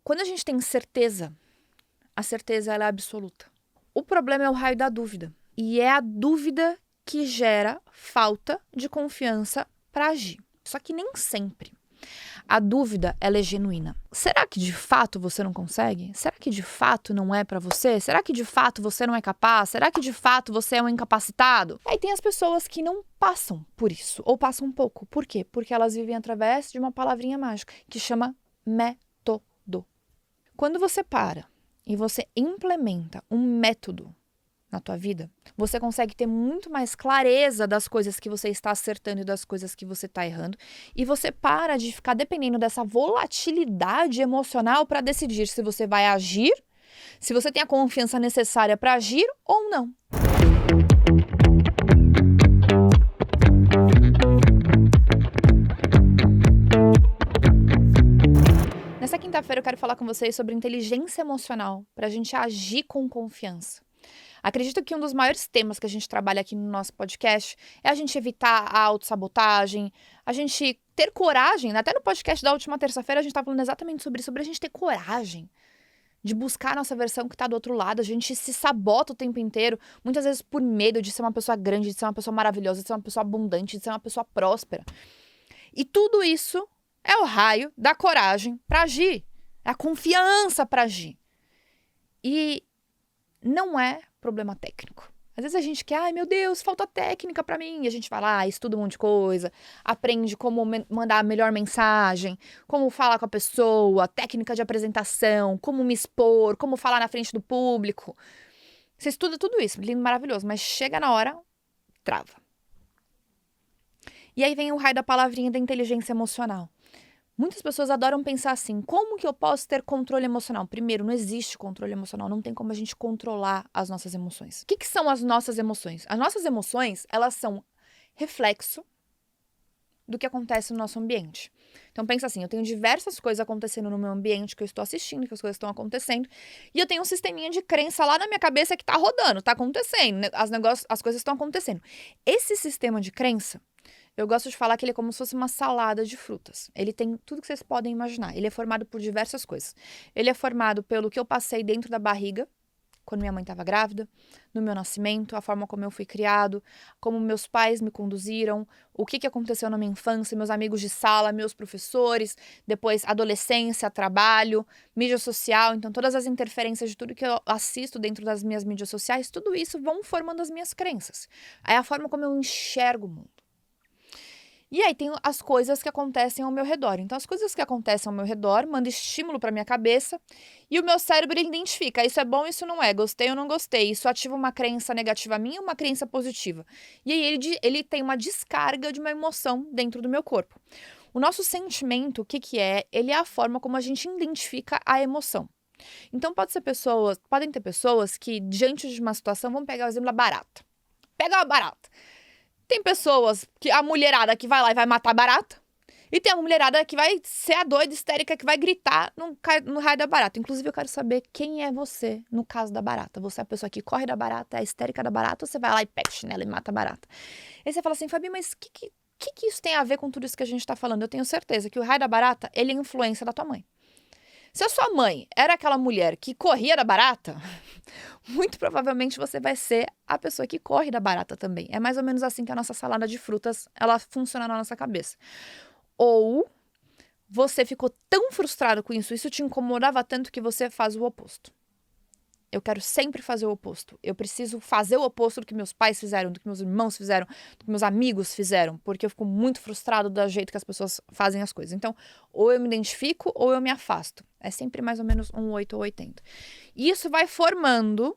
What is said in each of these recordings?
Quando a gente tem certeza, a certeza ela é absoluta. O problema é o raio da dúvida. E é a dúvida que gera falta de confiança para agir. Só que nem sempre. A dúvida, ela é genuína. Será que de fato você não consegue? Será que de fato não é pra você? Será que de fato você não é capaz? Será que de fato você é um incapacitado? Aí tem as pessoas que não passam por isso, ou passam um pouco. Por quê? Porque elas vivem através de uma palavrinha mágica, que chama método. Quando você para e você implementa um método na tua vida, você consegue ter muito mais clareza das coisas que você está acertando e das coisas que você está errando. E você para de ficar dependendo dessa volatilidade emocional para decidir se você vai agir, se você tem a confiança necessária para agir ou não. Nessa quinta-feira eu quero falar com vocês sobre inteligência emocional para a gente agir com confiança. Acredito que um dos maiores temas que a gente trabalha aqui no nosso podcast é a gente evitar a autossabotagem, a gente ter coragem. Até no podcast da última terça-feira a gente estava falando exatamente sobre isso, sobre a gente ter coragem de buscar a nossa versão que está do outro lado. A gente se sabota o tempo inteiro, muitas vezes por medo de ser uma pessoa grande, de ser uma pessoa maravilhosa, de ser uma pessoa abundante, de ser uma pessoa próspera. E tudo isso é o raio da coragem para agir, é a confiança para agir. E não é problema técnico. Às vezes a gente quer, ai meu Deus, falta técnica pra mim. E a gente vai lá, estuda um monte de coisa, aprende como mandar a melhor mensagem, como falar com a pessoa, técnica de apresentação, como me expor, como falar na frente do público. Você estuda tudo isso, lindo, maravilhoso, mas chega na hora, trava. E aí vem o raio da palavrinha da inteligência emocional. Muitas pessoas adoram pensar assim, como que eu posso ter controle emocional? Primeiro, não existe controle emocional, não tem como a gente controlar as nossas emoções. O que são as nossas emoções? As nossas emoções, elas são reflexo do que acontece no nosso ambiente. Então pensa assim, eu tenho diversas coisas acontecendo no meu ambiente que eu estou assistindo, que as coisas estão acontecendo, e eu tenho um sisteminha de crença lá na minha cabeça que tá rodando, tá acontecendo, as coisas estão acontecendo. Esse sistema de crença, eu gosto de falar que ele é como se fosse uma salada de frutas. Ele tem tudo que vocês podem imaginar. Ele é formado por diversas coisas. Ele é formado pelo que eu passei dentro da barriga, quando minha mãe estava grávida, no meu nascimento, a forma como eu fui criado, como meus pais me conduziram, o que aconteceu na minha infância, meus amigos de sala, meus professores, depois adolescência, trabalho, mídia social. Então, todas as interferências de tudo que eu assisto dentro das minhas mídias sociais, tudo isso vão formando as minhas crenças. É a forma como eu enxergo o mundo. E aí tem as coisas que acontecem ao meu redor. Então, as coisas que acontecem ao meu redor mandam estímulo para minha cabeça e o meu cérebro identifica, isso é bom, isso não é, gostei ou não gostei, isso ativa uma crença negativa minha ou uma crença positiva. E aí ele tem uma descarga de uma emoção dentro do meu corpo. O nosso sentimento, o que é? Ele é a forma como a gente identifica a emoção. Então, podem ter pessoas que, diante de uma situação, vamos pegar o exemplo da barata. Pega a barata. Tem pessoas, a mulherada que vai lá e vai matar barata. E tem a mulherada que vai ser a doida histérica que vai gritar no raio da barata. Inclusive, eu quero saber quem é você no caso da barata. Você é a pessoa que corre da barata, é a histérica da barata, ou você vai lá e pega o chinelo e mata a barata? Aí você fala assim, Fabi, mas o que isso tem a ver com tudo isso que a gente tá falando? Eu tenho certeza que o raio da barata, ele é influência da tua mãe. Se a sua mãe era aquela mulher que corria da barata, muito provavelmente você vai ser a pessoa que corre da barata também. É mais ou menos assim que a nossa salada de frutas, ela funciona na nossa cabeça. Ou você ficou tão frustrado com isso te incomodava tanto que você faz o oposto. Eu quero sempre fazer o oposto. Eu preciso fazer o oposto do que meus pais fizeram, do que meus irmãos fizeram, do que meus amigos fizeram, porque eu fico muito frustrado do jeito que as pessoas fazem as coisas. Então, ou eu me identifico ou eu me afasto. É sempre mais ou menos um 8 ou 80. E isso vai formando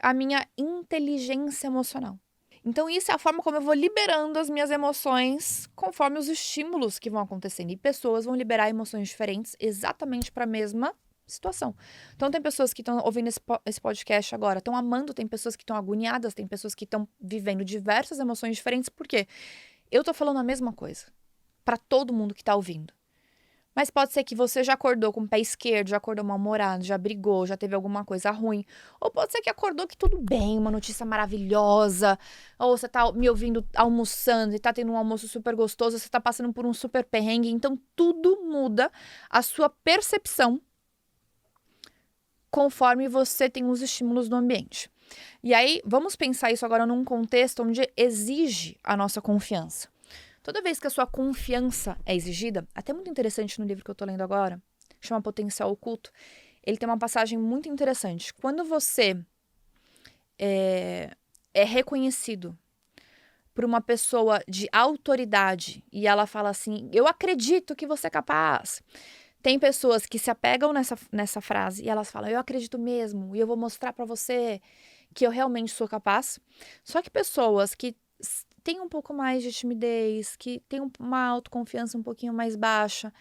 a minha inteligência emocional. Então, isso é a forma como eu vou liberando as minhas emoções conforme os estímulos que vão acontecendo. E pessoas vão liberar emoções diferentes exatamente para a mesma situação. Então, tem pessoas que estão ouvindo esse podcast agora, estão amando, tem pessoas que estão agoniadas, tem pessoas que estão vivendo diversas emoções diferentes, porque eu tô falando a mesma coisa para todo mundo que tá ouvindo. Mas pode ser que você já acordou com o pé esquerdo, já acordou mal-humorado, já brigou, já teve alguma coisa ruim. Ou pode ser que acordou que tudo bem, uma notícia maravilhosa. Ou você tá me ouvindo almoçando e tá tendo um almoço super gostoso, você tá passando por um super perrengue. Então, tudo muda a sua percepção conforme você tem os estímulos do ambiente. E aí, vamos pensar isso agora num contexto onde exige a nossa confiança. Toda vez que a sua confiança é exigida, até muito interessante no livro que eu tô lendo agora, chama Potencial Oculto, ele tem uma passagem muito interessante. Quando você é reconhecido por uma pessoa de autoridade e ela fala assim, eu acredito que você é capaz. Tem pessoas que se apegam nessa frase e elas falam, eu acredito mesmo e eu vou mostrar pra você que eu realmente sou capaz. Só que pessoas que têm um pouco mais de timidez, que têm uma autoconfiança um pouquinho mais baixa,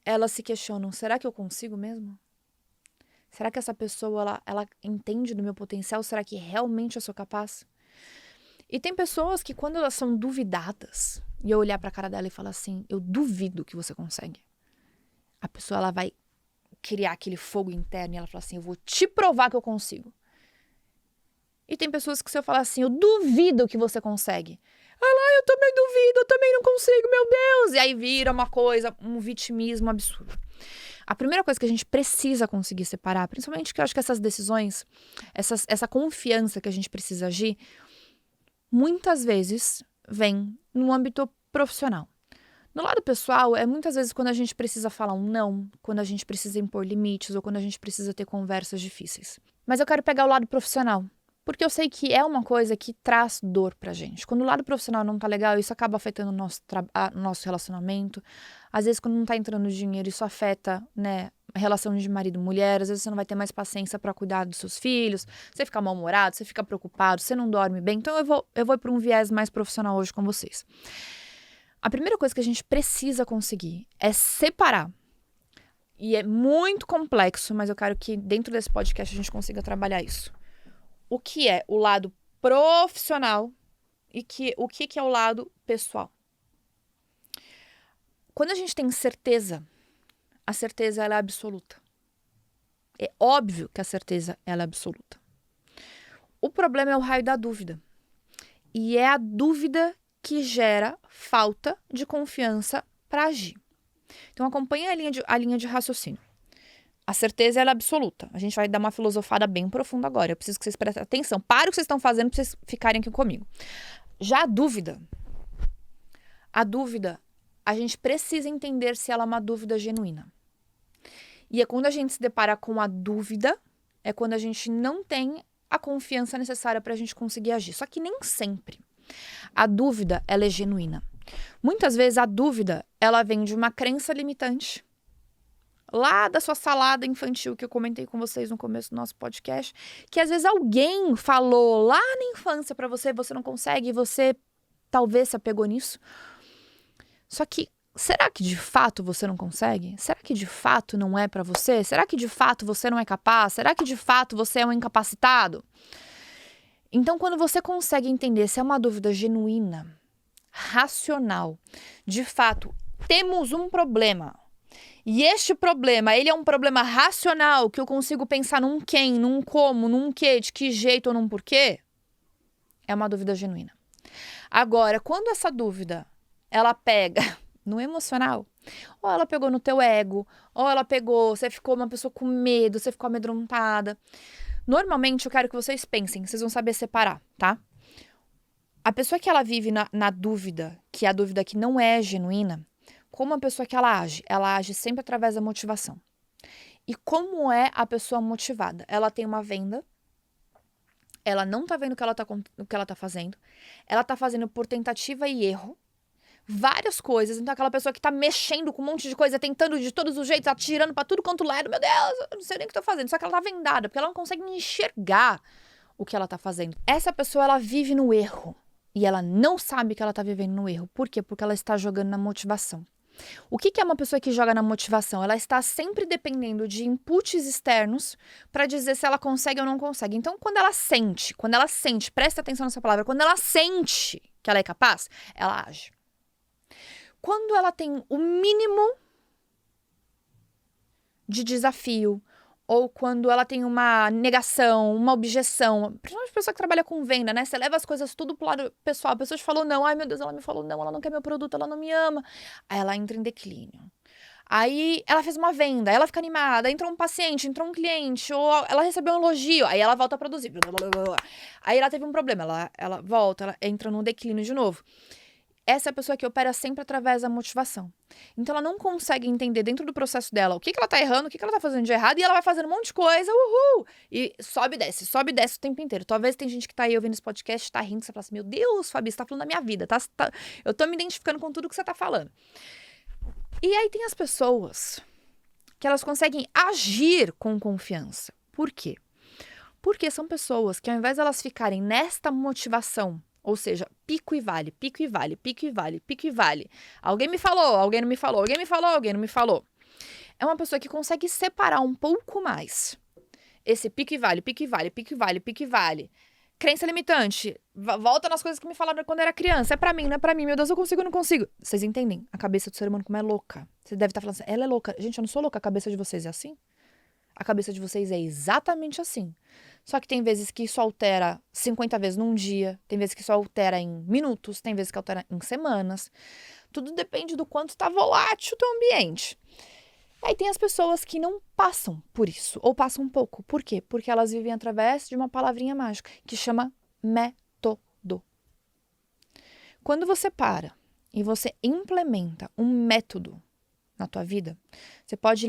elas se questionam, será que eu consigo mesmo? Será que essa pessoa, ela entende do meu potencial? Será que realmente eu sou capaz? E tem pessoas que quando elas são duvidadas, e eu olhar pra cara dela e falar assim, eu duvido que você consegue. A pessoa, ela vai criar aquele fogo interno e ela fala assim, eu vou te provar que eu consigo. E tem pessoas que se eu falar assim, eu duvido que você consegue. Eu também duvido, eu também não consigo, meu Deus. E aí vira uma coisa, um vitimismo absurdo. A primeira coisa que a gente precisa conseguir separar, principalmente que eu acho que essas decisões, essa confiança que a gente precisa agir, muitas vezes vem no âmbito profissional. No lado pessoal, é muitas vezes quando a gente precisa falar um não, quando a gente precisa impor limites ou quando a gente precisa ter conversas difíceis. Mas eu quero pegar o lado profissional, porque eu sei que é uma coisa que traz dor pra gente. Quando o lado profissional não tá legal, isso acaba afetando o nosso relacionamento. Às vezes, quando não tá entrando dinheiro, isso afeta, né, a relação de marido e mulher. Às vezes você não vai ter mais paciência pra cuidar dos seus filhos, você fica mal-humorado, você fica preocupado, você não dorme bem. Então eu vou para um viés mais profissional hoje com vocês. A primeira coisa que a gente precisa conseguir é separar. E é muito complexo, mas eu quero que dentro desse podcast a gente consiga trabalhar isso. O que é o lado profissional e o que é o lado pessoal. Quando a gente tem certeza, a certeza ela é absoluta. É óbvio que a certeza ela é absoluta. O problema é o raio da dúvida. E é a dúvida que gera falta de confiança para agir. Então acompanhe a linha de raciocínio. A certeza ela é absoluta. A gente vai dar uma filosofada bem profunda agora. Eu preciso que vocês prestem atenção. Para o que vocês estão fazendo para vocês ficarem aqui comigo. Já a dúvida, a gente precisa entender se ela é uma dúvida genuína. E é quando a gente se depara com a dúvida, é quando a gente não tem a confiança necessária para a gente conseguir agir. Só que nem sempre. A dúvida, ela é genuína. Muitas vezes a dúvida, ela vem de uma crença limitante. Lá da sua salada infantil que eu comentei com vocês no começo do nosso podcast, que às vezes alguém falou lá na infância pra você, você não consegue, e você talvez se apegou nisso. Só que, será que de fato você não consegue? Será que de fato não é pra você? Será que de fato você não é capaz? Será que de fato você é um incapacitado? Então, quando você consegue entender se é uma dúvida genuína, racional, de fato, temos um problema. E este problema, ele é um problema racional, que eu consigo pensar num quem, num como, num quê, de que jeito ou num porquê, é uma dúvida genuína. Agora, quando essa dúvida, ela pega no emocional, ou ela pegou no teu ego, ou ela pegou, você ficou uma pessoa com medo, você ficou amedrontada. Normalmente, eu quero que vocês pensem, vocês vão saber separar, tá? A pessoa que ela vive na dúvida, que é a dúvida que não é genuína, como a pessoa que ela age sempre através da motivação. E como é a pessoa motivada? Ela tem uma venda, ela não tá vendo o que ela tá fazendo, ela tá fazendo por tentativa e erro, várias coisas. Então aquela pessoa que tá mexendo com um monte de coisa, tentando de todos os jeitos, atirando pra tudo quanto lado, meu Deus, eu não sei nem o que tô fazendo. Só que ela tá vendada, porque ela não consegue enxergar o que ela tá fazendo. Essa pessoa, ela vive no erro. E ela não sabe que ela tá vivendo no erro. Por quê? Porque ela está jogando na motivação. O que é uma pessoa que joga na motivação? Ela está sempre dependendo de inputs externos para dizer se ela consegue ou não consegue. Então, quando ela sente, presta atenção nessa palavra, quando ela sente que ela é capaz, ela age. Quando ela tem o mínimo de desafio, ou quando ela tem uma negação, uma objeção, principalmente pessoa que trabalha com venda, né? Você leva as coisas tudo pro lado pessoal. A pessoa te falou não, ai meu Deus, ela me falou não, ela não quer meu produto, ela não me ama. Aí ela entra em declínio. Aí ela fez uma venda, aí ela fica animada, entrou um paciente, entrou um cliente, ou ela recebeu um elogio, aí ela volta a produzir. Aí ela teve um problema, ela volta, ela entra num declínio de novo. Essa é a pessoa que opera sempre através da motivação. Então ela não consegue entender dentro do processo dela o que ela tá errando, o que ela tá fazendo de errado, e ela vai fazendo um monte de coisa, uhul! E sobe e desce o tempo inteiro. Talvez tem gente que tá aí ouvindo esse podcast, tá rindo, você fala assim, meu Deus, Fabi, você tá falando da minha vida, eu tô me identificando com tudo que você tá falando. E aí tem as pessoas que elas conseguem agir com confiança. Por quê? Porque são pessoas que ao invés de elas ficarem nesta motivação, ou seja, pico e vale, pico e vale, pico e vale, pico e vale. Alguém me falou, alguém não me falou, alguém me falou, alguém não me falou. É uma pessoa que consegue separar um pouco mais esse pico e vale, pico e vale, pico e vale, pico e vale. Crença limitante. Volta nas coisas que me falaram quando eu era criança. É pra mim, não é pra mim. Meu Deus, eu consigo, eu não consigo. Vocês entendem a cabeça do ser humano como é louca. Você deve estar falando assim, ela é louca. Gente, eu não sou louca. A cabeça de vocês é assim? A cabeça de vocês é exatamente assim. Só que tem vezes que isso altera 50 vezes num dia. Tem vezes que isso altera em minutos. Tem vezes que altera em semanas. Tudo depende do quanto está volátil o teu ambiente. Aí tem as pessoas que não passam por isso, ou passam um pouco. Por quê? Porque elas vivem através de uma palavrinha mágica, que chama método. Quando você para e você implementa um método na tua vida, você pode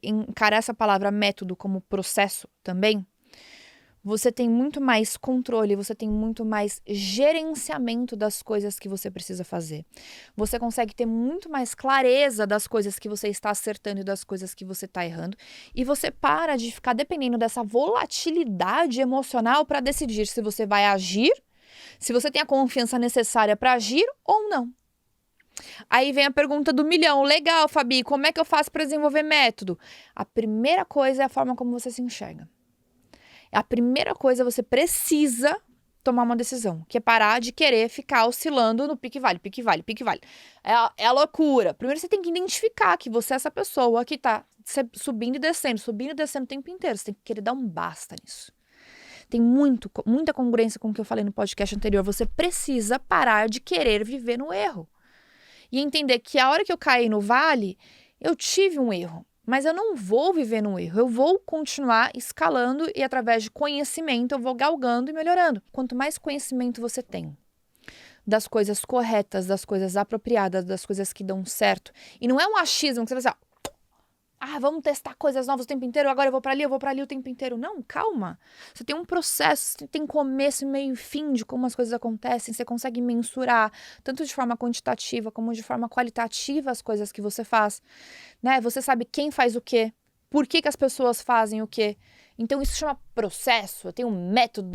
encarar essa palavra método como processo também, você tem muito mais controle, você tem muito mais gerenciamento das coisas que você precisa fazer. Você consegue ter muito mais clareza das coisas que você está acertando e das coisas que você está errando. E você para de ficar dependendo dessa volatilidade emocional para decidir se você vai agir, se você tem a confiança necessária para agir ou não. Aí vem a pergunta do milhão. Legal, Fabi, como é que eu faço para desenvolver método? A primeira coisa é a forma como você se enxerga. A primeira coisa, você precisa tomar uma decisão, que é parar de querer ficar oscilando no pique vale, pique vale, pique vale. É a loucura. Primeiro você tem que identificar que você é essa pessoa que tá subindo e descendo o tempo inteiro. Você tem que querer dar um basta nisso. Tem muita congruência com o que eu falei no podcast anterior. Você precisa parar de querer viver no erro. E entender que a hora que eu caí no vale, eu tive um erro. Mas eu não vou viver no erro, eu vou continuar escalando e através de conhecimento eu vou galgando e melhorando. Quanto mais conhecimento você tem das coisas corretas, das coisas apropriadas, das coisas que dão certo, e não é um achismo que você vai assim, vamos testar coisas novas o tempo inteiro, agora eu vou pra ali o tempo inteiro. Não, calma. Você tem um processo, você tem começo, meio e fim de como as coisas acontecem, você consegue mensurar, tanto de forma quantitativa como de forma qualitativa as coisas que você faz, né? Você sabe quem faz o quê, por que as pessoas fazem o quê. Então isso chama processo, eu tenho um método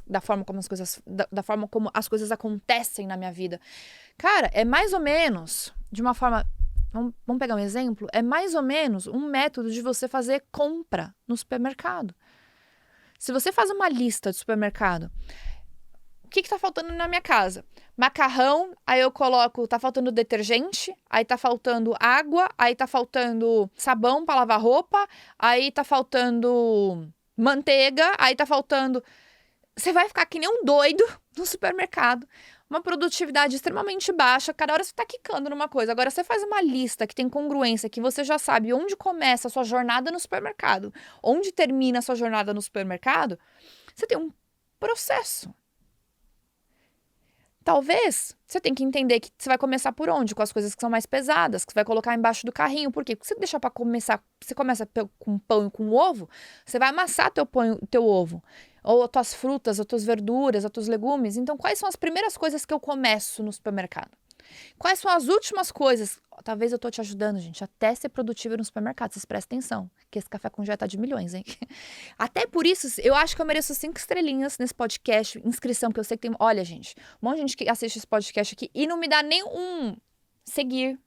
da forma como as coisas acontecem na minha vida. Cara, é mais ou menos, de uma forma... Vamos pegar um exemplo? É mais ou menos um método de você fazer compra no supermercado. Se você faz uma lista de supermercado, o que tá faltando na minha casa? Macarrão, aí eu coloco, tá faltando detergente, aí tá faltando água, aí tá faltando sabão para lavar roupa, aí tá faltando manteiga, aí tá faltando... Você vai ficar que nem um doido no supermercado. Uma produtividade extremamente baixa, cada hora você tá quicando numa coisa. Agora, você faz uma lista que tem congruência, que você já sabe onde começa a sua jornada no supermercado, onde termina a sua jornada no supermercado, você tem um processo. Talvez você tenha que entender que você vai começar por onde? Com as coisas que são mais pesadas, que você vai colocar embaixo do carrinho. Por quê? Porque se você deixar para começar, você começa com pão e com ovo, você vai amassar teu ovo. Ou as tuas frutas, as tuas verduras, os teus legumes. Então, quais são as primeiras coisas que eu começo no supermercado? Quais são as últimas coisas? Talvez eu tô te ajudando, gente, até ser produtiva no supermercado. Vocês prestem atenção, que esse café com já tá de milhões, hein? Até por isso, eu acho que eu mereço 5 estrelinhas nesse podcast, inscrição, porque eu sei que tem... Olha, gente, um monte de gente que assiste esse podcast aqui e não me dá nenhum seguir.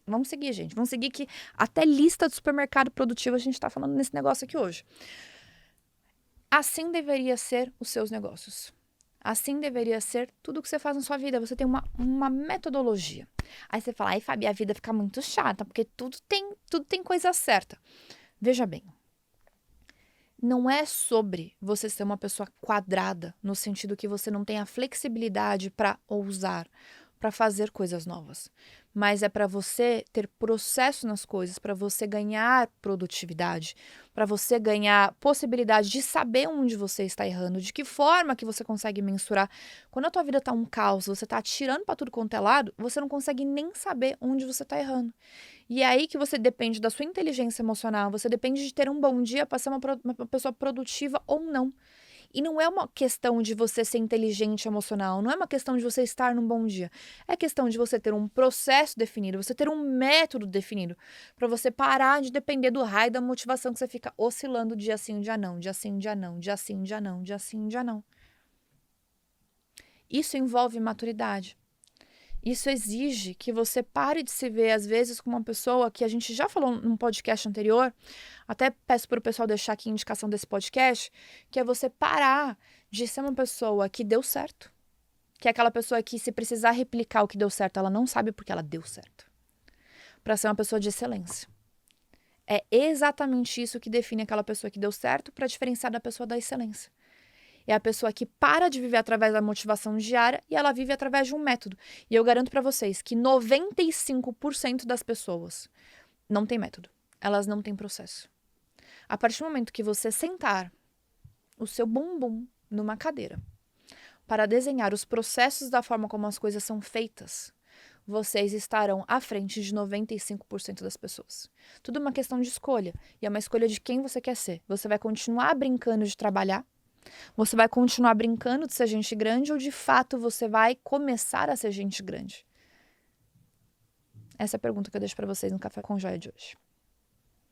Vamos seguir, gente. Vamos seguir que até lista do supermercado produtivo a gente tá falando nesse negócio aqui hoje. Assim deveria ser os seus negócios. Assim deveria ser tudo que você faz na sua vida. Você tem uma metodologia. Aí você fala, Fabi, a vida fica muito chata, porque tudo tem coisa certa. Veja bem, não é sobre você ser uma pessoa quadrada, no sentido que você não tem a flexibilidade para ousar, para fazer coisas novas. mas é para você ter processo nas coisas, para você ganhar produtividade, para você ganhar possibilidade de saber onde você está errando, de que forma que você consegue mensurar. Quando a tua vida tá um caos, você tá atirando para tudo quanto é lado, você não consegue nem saber onde você tá errando. E é aí que você depende da sua inteligência emocional, você depende de ter um bom dia para ser uma pessoa produtiva ou não. E não é uma questão de você ser inteligente emocional, não é uma questão de você estar num bom dia. É questão de você ter um processo definido, você ter um método definido, para você parar de depender do raio da motivação que você fica oscilando dia sim, dia não, dia sim, dia não, dia sim, dia não, dia sim, dia não. Isso envolve maturidade. Isso exige que você pare de se ver, às vezes, como uma pessoa que a gente já falou num podcast anterior, até peço para o pessoal deixar aqui a indicação desse podcast, que é você parar de ser uma pessoa que deu certo, que é aquela pessoa que, se precisar replicar o que deu certo, ela não sabe porque ela deu certo, para ser uma pessoa de excelência. É exatamente isso que define aquela pessoa que deu certo para diferenciar da pessoa da excelência. É a pessoa que para de viver através da motivação diária e ela vive através de um método. E eu garanto para vocês que 95% das pessoas não tem método. Elas não têm processo. A partir do momento que você sentar o seu bumbum numa cadeira para desenhar os processos da forma como as coisas são feitas, vocês estarão à frente de 95% das pessoas. Tudo é uma questão de escolha. E é uma escolha de quem você quer ser. Você vai continuar brincando de trabalhar? Você vai continuar brincando de ser gente grande ou de fato você vai começar a ser gente grande? Essa é a pergunta que eu deixo para vocês no Café com Joia de hoje.